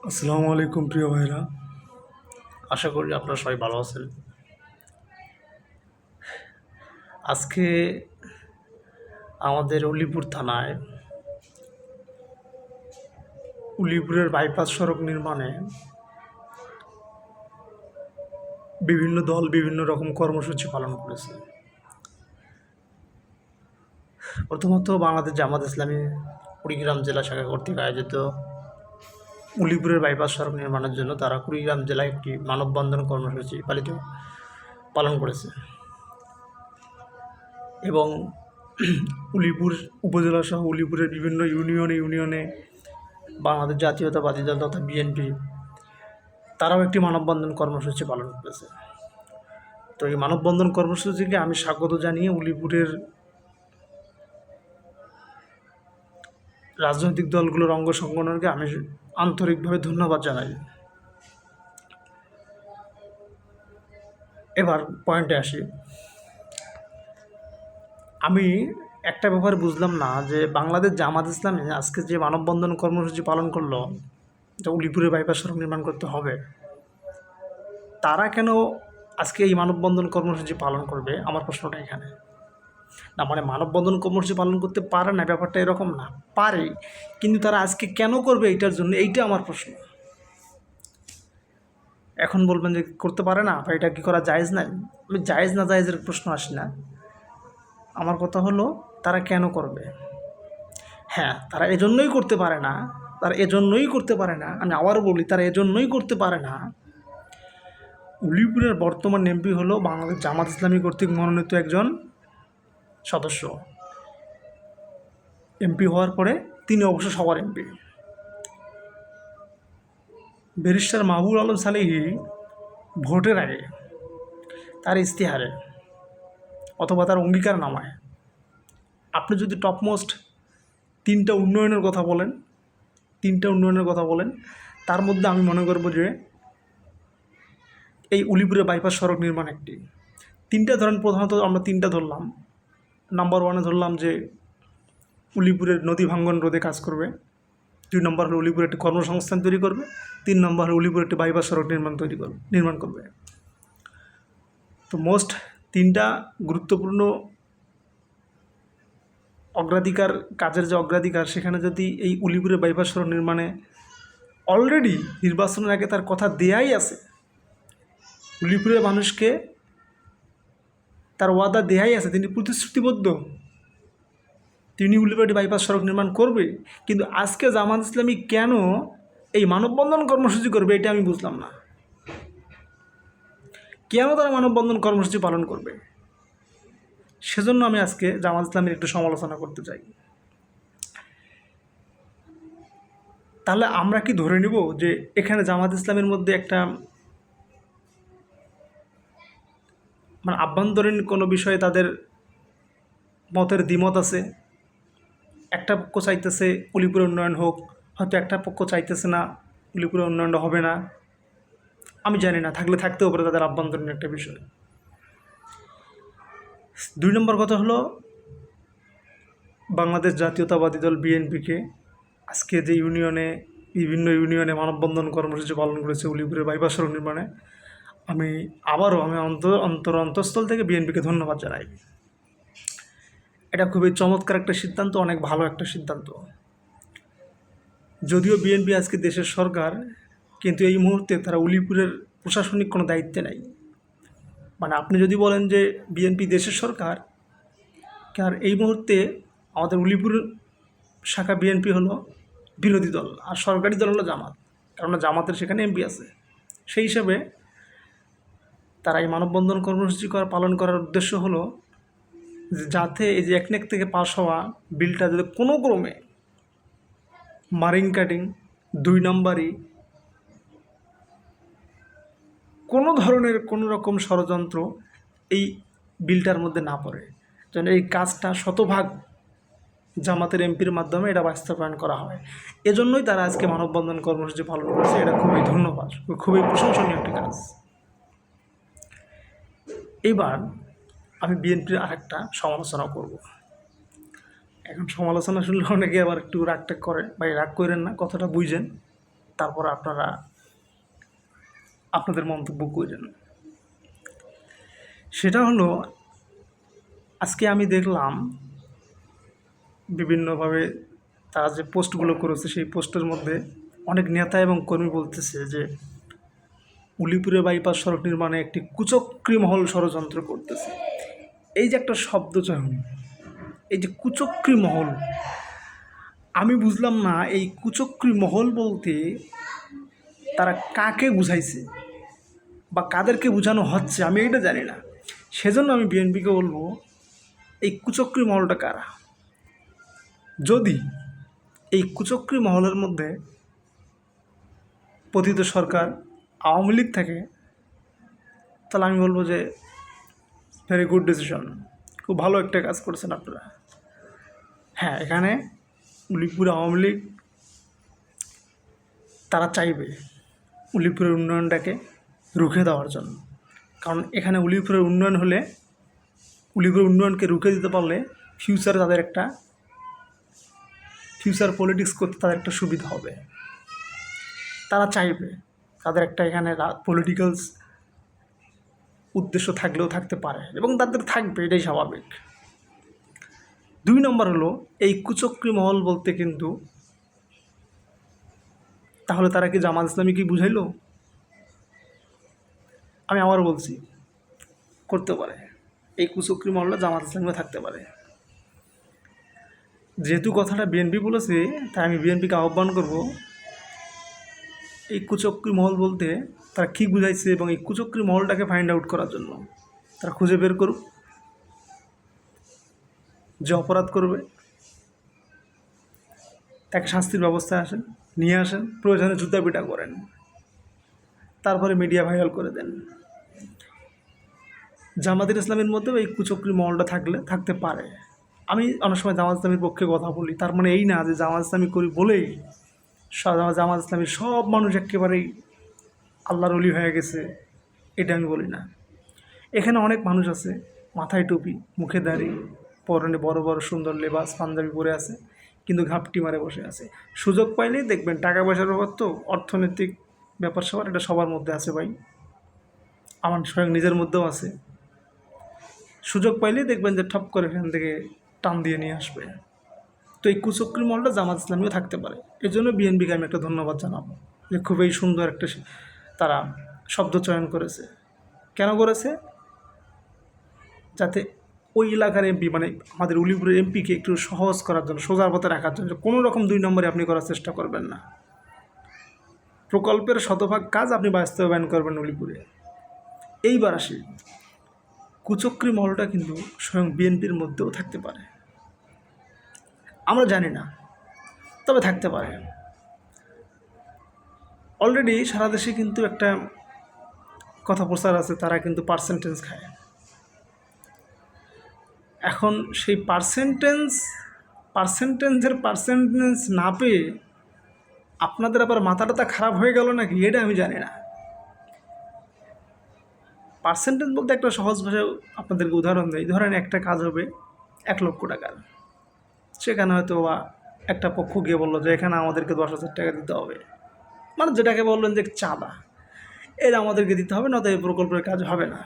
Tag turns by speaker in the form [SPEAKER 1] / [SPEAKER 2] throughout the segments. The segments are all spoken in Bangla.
[SPEAKER 1] আসসালামু আলাইকুম প্রিয় ভাইরা, আশা করি আপনারা সবাই ভালো আছেন। আজকে আমাদের উলিপুর থানায় উলিপুরের বাইপাস সড়ক নির্মাণে বিভিন্ন দল বিভিন্ন রকম কর্মসূচি পালন করেছে। প্রথমত বাংলাদেশ জামাত ইসলামী কুড়িগ্রাম জেলা শাখা কর্তৃক আয়োজিত উলিপুরের বাইপাস সড়ক নির্মাণের জন্য তারা কুড়িগ্রাম জেলায় একটি মানববন্ধন কর্মসূচি পালন করেছে এবং উলিপুর উপজেলা সহ উলিপুরের বিভিন্ন ইউনিয়নে বাংলাদেশ জাতীয়তাবাদী দল তথা বিএনপি তারাও একটি মানববন্ধন কর্মসূচি পালন করেছে। তো এই মানববন্ধন কর্মসূচিকে আমি স্বাগত জানিয়ে উলিপুরের রাজনৈতিক দলগুলোর অঙ্গ সংগঠনকে আমি আন্তরিকভাবে ধন্যবাদ জানাই। এবার পয়েন্টে আসি। আমি একটা ব্যাপার বুঝলাম না যে বাংলাদেশ জামাত ইসলামী আজকে যে মানববন্ধন কর্মসূচি পালন করলো, যে উলিপুরে বাইপাস সড়ক নির্মাণ করতে হবে, তারা কেন আজকে এই মানববন্ধন কর্মসূচি পালন করবে? আমার প্রশ্নটা এখানে। না মানে মানববন্ধন কর্মসূচি পালন করতে পারে না, ব্যাপারটা এরকম না, পারে, কিন্তু তারা আজকে কেন করবে এইটার জন্য, এইটা আমার প্রশ্ন। এখন বলবেন যে করতে পারে না বা এটা কি করা জায়েজ নাই। আমি জায়েজ না জায়েজের প্রশ্ন আসি না, আমার কথা হলো তারা কেন করবে। হ্যাঁ, তারা এজন্যই করতে পারে না, আমি আবারও বলি, তারা এজন্যই করতে পারে না। উলিপুরের বর্তমান এমপি হলো বাংলাদেশ জামাত ইসলামী কর্তৃক মনোনীত একজন সদস্য। এমপি হওয়ার পরে তিনি অবশ্য সবার এমপি। ব্যারিস্টার মাহবুব আলম সালেহী ভোটের আগে তার ইস্তেহারে অথবা তার অঙ্গীকারনামায় আপনি যদি টপমোস্ট তিনটা উন্নয়নের কথা বলেন, তার মধ্যে আমি মনে করব যে এই উলিপুরে বাইপাস সড়ক নির্মাণ একটি। তিনটা ধরেন, প্রধানত আমরা তিনটা ধরলাম। নাম্বার ওয়ানে ধরলাম যে উলিপুরের নদী ভাঙ্গন রোধে কাজ করবে, 2 নম্বর হলো উলিপুরে একটি কর্মসংস্থান তৈরি করবে, 3 নম্বর হলো উলিপুরে একটি বাইপাস সড়ক নির্মাণ করবে। তো মোস্ট তিনটা গুরুত্বপূর্ণ অগ্রাধিকার, কাজের যে অগ্রাধিকার, সেখানে যদি এই উলিপুরে বাইপাস সড়ক নির্মাণে অলরেডি নির্বাচনের আগে তার কথা দেয়াই আছে, উলিপুরের মানুষকে তার ওয়াদা দেয়াই আছে, তিনি প্রতিশ্রুতিবদ্ধ, তিনি উলিপুরে বাইপাস সড়ক নির্মাণ করবে। কিন্তু আজকে জামাত ইসলামী কেন এই মানববন্ধন কর্মসূচি করবে, এটা আমি বুঝলাম না। কেন তারা মানববন্ধন কর্মসূচি পালন করবে? সেজন্য আমি আজকে জামাত ইসলামের একটু সমালোচনা করতে চাই। তাহলে আমরা কি ধরে নিব যে এখানে জামাত ইসলামের মধ্যে একটা মানে আভ্যন্তরীণ কোনো বিষয়ে তাদের মতের দ্বিমত আছে? একটা পক্ষ চাইতেছে উলিপুরের উন্নয়ন হোক, হয়তো একটা পক্ষ চাইতেছে না উলিপুরের উন্নয়নটা হবে না, আমি জানি না, থাকতেও পারে তাদের আভ্যন্তরীণ একটা বিষয়। 2 নম্বর কথা হলো, বাংলাদেশ জাতীয়তাবাদী দল বিএনপিকে আজকে যে বিভিন্ন ইউনিয়নে মানববন্ধন কর্মসূচি পালন করেছে উলিপুরের বাইপাস সড়ক নির্মাণে, আমি অন্তঃস্থল থেকে বিএনপিকে ধন্যবাদ জানাই। এটা খুবই চমৎকার একটা সিদ্ধান্ত, অনেক ভালো একটা সিদ্ধান্ত। যদিও বিএনপি আজকে দেশের সরকার, কিন্তু এই মুহূর্তে তারা উলিপুরের প্রশাসনিক কোনো দায়িত্বে নেই। মানে আপনি যদি বলেন যে বিএনপি দেশের সরকার, আর এই মুহূর্তে আমাদের উলিপুর শাখা বিএনপি হলো বিরোধী দল, আর সরকারি দল হলো জামাত, কারণ জামাতের সেখানে এমপি আছে। সেই হিসাবে তারা এই মানববন্ধন কর্মসূচি পালন করার উদ্দেশ্য হলো যাতে এই যে একনেক থেকে পাশ হওয়া বিলটা যাতে কোনো ক্রমে মারিং কাটিং, 2 নম্বরই, কোনো ধরনের কোনো রকম ষড়যন্ত্র এই বিলটার মধ্যে না পড়ে, যেন এই কাজটা শতভাগ জামাতের এমপির মাধ্যমে এটা বাস্তবায়ন করা হয়। এজন্যই তারা আজকে মানববন্ধন কর্মসূচি পালন করছে। এটা খুবই ধন্যবাদ, খুবই প্রশংসনীয় একটি কাজ। এবার আমি বিএনপির আরেকটা সমালোচনা করব। এখন সমালোচনা শুনলে অনেকে আবার একটু রাগটাগ করে, ভাই রাগ করেন না, কথাটা বুঝেন। তারপর আপনারা আপনাদের মন্তব্য করেন। সেটা হলো, আজকে আমি দেখলাম বিভিন্নভাবে তারা যে পোস্টগুলো করেছে, সেই পোস্টের মধ্যে অনেক নেতা এবং কর্মী বলতেছে যে উলিপুরে বাইপাস সড়ক নির্মাণে একটি কুচক্রী মহল ষড়যন্ত্র করতেছে। এই যে একটা শব্দ চয়ন, এই যে কুচক্রী মহল, আমি বুঝলাম না এই কুচক্রী মহল বলতে তারা কাকে বুঝাইছে বা কাদেরকে বোঝানো হচ্ছে, আমি এটা জানি না। সেজন্য আমি বিএনপিকে বলবো, এই কুচক্রী মহলটা কারা? যদি এই কুচক্রী মহলের মধ্যে পতিত সরকার আওয়ামী লীগ থাকে, তাহলে আমি বলবো যে ভেরি গুড ডিসিশন, খুব ভালো একটা কাজ করছেন আপনারা। হ্যাঁ, এখানে উলিপুর আওয়ামী লীগ তারা চাইবে উলিপুরের উন্নয়নটাকে রুখে দেওয়ার জন্য, কারণ এখানে উলিপুরের উন্নয়ন হলে, উলিপুরের উন্নয়নকে রুখে দিতে পারলে ফিউচারে তাদের একটা ফিউচার পলিটিক্স করতে তাদের একটা সুবিধা হবে। তারা চাইবে, তাদের একটা এখানে পলিটিক্যালস উদ্দেশ্য থাকলেও থাকতে পারে এবং তাদের থাকবে, এটাই স্বাভাবিক। 2 নম্বর হলো, এই কুচক্রী মহল বলতে কিন্তু তাহলে তারা কি জামাত ইসলামী কি বুঝাইলো? আমি আবারও বলছি, করতে পারে এই কুচক্রী মহলটা জামাত ইসলামী থাকতে পারে। যেহেতু কথাটা বিএনপি বলেছে, তাই আমি বিএনপিকে আহ্বান করব, এই কুচক্রী মহল বলতে তারা কী বুঝাইছে এবং এই কুচক্রী মহলটাকে ফাইন্ড আউট করার জন্য তারা খুঁজে বের করুক। যে অপরাধ করবে তাকে শাস্তির ব্যবস্থায় নিয়ে আসেন, প্রয়োজনে জুতা পিটা করেন, তারপরে মিডিয়া ভাইরাল করে দেন। জামাতের ইসলামের মধ্যেও এই কুচক্রী মহলটা থাকতে পারে। আমি অনেক সময় জামাত ইসলামের পক্ষে কথা বলি, তার মানে এই না যে জামাত ইসলামী করি বলেই জামাত ইসলামীর সব মানুষ একেবারেই আল্লাহর ওলি হয়ে গেছে, এটা আমি বলি না। এখানে অনেক মানুষ আছে মাথায় টুপি, মুখে দাড়ি, পরনে বড় বড় সুন্দর লেবাস পাঞ্জাবি পরে আছে, কিন্তু ঘাপটি মারে বসে আছে। সুযোগ পাইলেই দেখবেন, টাকা পয়সার ব্যাপার তো, অর্থনৈতিক ব্যাপার সবার, এটা সবার মধ্যে আছে ভাই, আমার স্বয়ং নিজের মধ্যেও আছে। সুযোগ পাইলেই দেখবেন যে ঠপ করে এখান থেকে টান দিয়ে নিয়ে আসবে। তো এই কুচক্রী মহলটা জামাত ইসলামীও থাকতে পারে। এই জন্য বিএনপিকে আমি একটা ধন্যবাদ জানাবো যে খুবই সুন্দর একটা তারা শব্দ চয়ন করেছে। কেন করেছে? যাতে ওই এলাকার এমপি, মানে আমাদের উলিপুরের এমপিকে একটু সহজ করার জন্য, সোজার পথে রাখার জন্য, কোনো রকম 2 নম্বরে আপনি করার চেষ্টা করবেন না। প্রকল্পের শতভাগ কাজ আপনি বাস্তবায়ন করবেন উলিপুরে। এইবার আসি, কুচক্রী মহলটা কিন্তু স্বয়ং বিএনপির মধ্যেও থাকতে পারে, আমরা জানি না, তবে থাকতে পারে। অলরেডি সারা দেশে কিন্তু একটা কথা প্রচার আছে, তারা কিন্তু পার্সেন্টেজ খায়। এখন সেই পার্সেন্টেজ না পেয়ে আপনাদের আবার মাথাটা খারাপ হয়ে গেল নাকি, এটা আমি জানি না। পার্সেন্টেজ বলতে একটা সহজ ভাষায় আপনাদেরকে উদাহরণ দেয়, ধরেন একটা কাজ হবে 1 লক্ষ টাকার, সেখানে হয়তো বা একটা পক্ষ গিয়ে বললো যে এখানে আমাদেরকে 10,000 টাকা দিতে হবে, মানে যেটাকে বললেন যে চাঁদা, এটা আমাদেরকে দিতে হবে, না তো এই প্রকল্পের কাজ হবে না।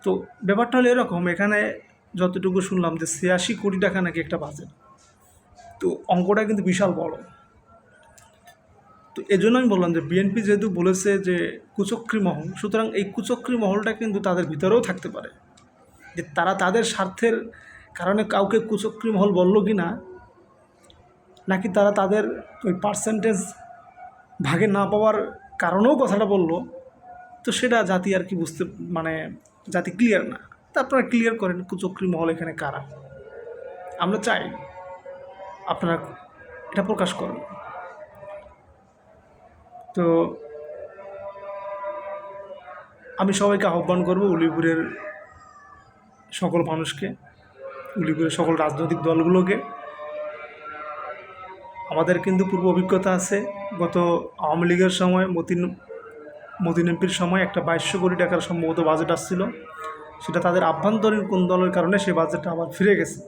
[SPEAKER 1] তো ব্যাপারটা হলো এরকম, এখানে যতটুকু শুনলাম যে 86 কোটি টাকা নাকি একটা বাজেট, তো অঙ্কটা কিন্তু বিশাল বড়। তো এই জন্য আমি বললাম যে বিএনপি যেহেতু বলেছে যে কুচক্রী মহল, সুতরাং এই কুচক্রী মহলটা কিন্তু তাদের ভিতরেও থাকতে পারে, যে তারা তাদের স্বার্থের কারণে কাউকে কুচক্রী মহল বলল কি না, নাকি তারা তাদের ওই পার্সেন্টেজ ভাগে না পাওয়ার কারণেও কথাটা বলল, তো সেটা জাতি আর কি বুঝতে, মানে জাতি ক্লিয়ার না। তা আপনারা ক্লিয়ার করেন কুচক্রী মহল এখানে কারা, আমরা চাই আপনারা এটা প্রকাশ করেন। তো আমি সবাইকে আহ্বান করব, উলিপুরের সকল মানুষকে, উলিপুরের সকল রাজনৈতিক দলগুলোকে, আমাদের কিন্তু পূর্ব অভিজ্ঞতা আছে, গত আওয়ামী লীগের সময় মতিন এমপির সময় একটা 2200 কোটি টাকার সম্ভবত বাজেট আসছিল, সেটা তাদের আভ্যন্তরীণ কোন দলের কারণে সেই বাজেটটা আবার ফিরে গেছে।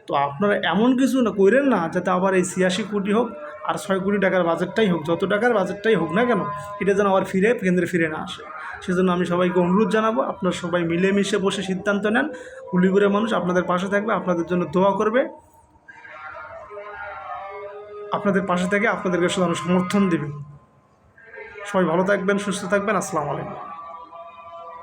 [SPEAKER 1] তো আপনারা এমন কিছু না করেন না যাতে আবার এই 86 কোটি হোক আর 6 কোটি টাকার বাজেটটাই হোক, যত টাকার বাজেটটাই হোক না কেন, এটা যেন আবার কেন্দ্রে ফিরে না আসে। সেজন্য আমি সবাইকে অনুরোধ জানাবো, আপনারা সবাই মিলেমিশে বসে সিদ্ধান্ত নেন। উলিপুরের মানুষ আপনাদের পাশে থাকবে, আপনাদের জন্য দোয়া করবে, আপনাদের পাশে থেকে আপনাদেরকে সমর্থন দেবে। সবাই ভালো থাকবেন, সুস্থ থাকবেন। আসসালামু আলাইকুম।